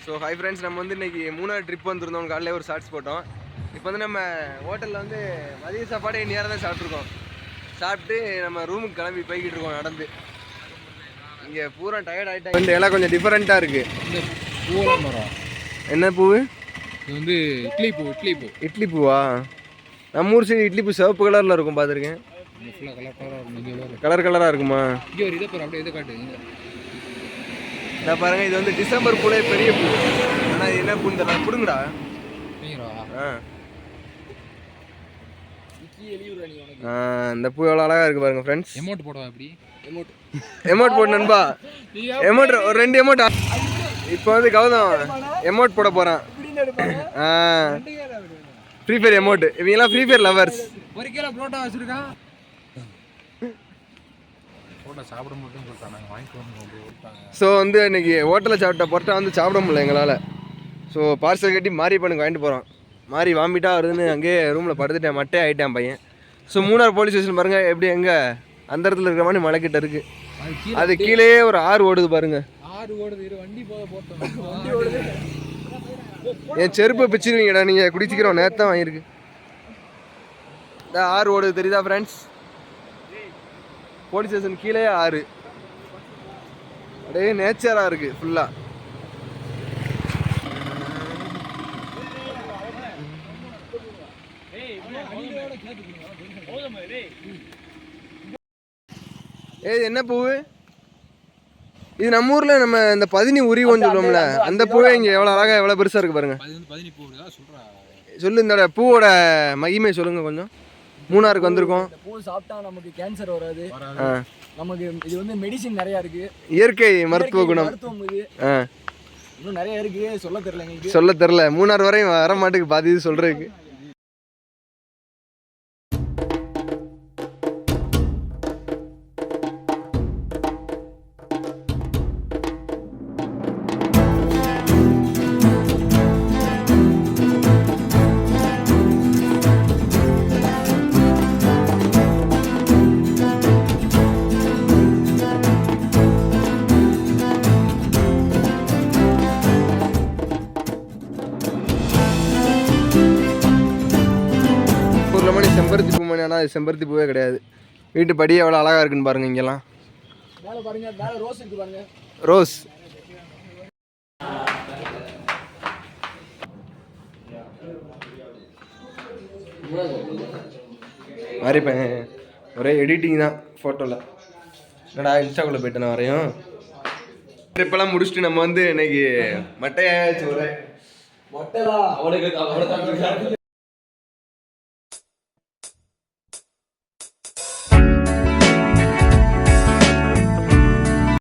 So hi friends, நம்ம வந்து இன்றைக்கி 3 ட்ரிப் வந்துருந்தோம். காலையில் ஒரு ஷார்ட்ஸ் போட்டோம். இப்போ வந்து நம்ம ஹோட்டலில் வந்து மதிய சாப்பாடே நேரம் தான் சாப்பிட்ருக்கோம். சாப்பிட்டு நம்ம ரூமுக்கு கிளம்பி போய்கிட்டு இருக்கோம் நடந்து. இங்கே பூரா டயர்ட் ஆகிட்டாங்க. இந்த இலை கொஞ்சம் டிஃப்ரெண்ட்டாக இருக்குது. இந்த பூவெல்லாம் மரம் என்ன பூ? இது வந்து இட்லி பூ. இட்லி பூவா? நம்ம ஊர் சைடு இட்லி பூ சிவப்பு கலரில் இருக்கும், பார்த்துருக்கேன். கலர் கலராக இருக்குமா? இங்கே ஒரு இதை பாரு, அப்படியே இதை காட்டு. நான் பாருங்க, இது வந்து டிசம்பர் பூலே பெரிய பூ. ஆனால் இது என்ன பூன்னு தெரியல. பிடுங்கடா. இந்த பூ எவ்வளோ அழகாக இருக்குது பாருங்க ஃப்ரெண்ட்ஸ். எமௌண்ட் போடுவா அப்படி? எமௌண்ட் போட்டு நண்பா. எமௌண்ட் ஒரு 2 எமௌண்ட். இப்போ வந்து கௌதம் எமௌண்ட் போட போகிறான். Free fire amount. இவங்கெல்லாம் free fire lovers. 1 kilo parotta வச்சுருக்கான். புரோட்டா சாப்பிட மட்டும் சொல்லிட்டாங்க, வாங்கிட்டு. ஸோ வந்து இன்னைக்கு ஹோட்டலில் சாப்பிட்ட புரோட்டா வந்து சாப்பிட முடியல எங்களால். ஸோ பார்சல் கட்டி மாரியப்பனுக்கு வாங்கிட்டு போகிறோம். மாறி வாமிட்டாக வருதுன்னு அங்கேயே ரூமில் படுத்துட்டேன். மட்டே ஆகிட்டேன் பையன். ஸோ மூணார் போலீஸ் ஸ்டேஷன் பாருங்கள் எப்படி, எங்கே அந்த இடத்துல இருக்கிற மாதிரி மலைக்கிட்ட இருக்குது. அது கீழே ஒரு ஆறு ஓடுது பாருங்க. வண்டி போட்டோம். என் செருப்பை பிச்சுருவீங்கடா நீங்கள். குடிச்சிக்கிறோம், நேற்று தான் வாங்கியிருக்கு. இந்த ஆறு ஓடுது தெரியுதா ஃப்ரெண்ட்ஸ்? போலீஸ் ஸ்டேஷன் கீழே ஆறு. அப்படியே நேச்சராக இருக்குது ஃபுல்லாக. ஏய், என்ன பூவு இது? நம்ம ஊரில் நம்ம இந்த பதினி உரிவோன்னு சொல்லுவோம்ல, அந்த பூவே இங்கே எவ்வளோ அழகாக எவ்வளோ பெருசாக இருக்குது பாருங்க. சொல்லு, இந்த பூவோட மகிமை சொல்லுங்க கொஞ்சம். மூணாருக்கு வந்திருக்கோம். பூ சாப்பிட்டா நமக்கு கேன்சர் வராது. நமக்கு இது வந்து மெடிசின் நிறைய இருக்கு, இயற்கை மருத்துவ குணம். இன்னும் நிறைய இருக்கு, சொல்ல தெரியல எங்களுக்கு. சொல்ல தெரியல. மூணார் வரையும் வர மாட்டுக்கு பாதி இது சொல்றதுக்கு. செம்பருத்தி பூ மணி. ஆனால் அது செம்பருத்தி பூவே கிடையாது. வீட்டு படியே எவ்வளோ அழகாக இருக்குன்னு பாருங்க. இங்கெல்லாம் ரோஸ் இருக்கு பாருங்க. ரோஸ். மாறிப்பேன். ஒரே எடிட்டிங் தான் ஃபோட்டோவில். என்னடா இன்ஸ்டாக்குள்ளே போயிட்டு நான் வரையும். ட்ரிப்பெல்லாம் முடிச்சுட்டு நம்ம வந்து இன்னைக்கு மட்டையாச்சு. ஒரே மொட்டைலாம்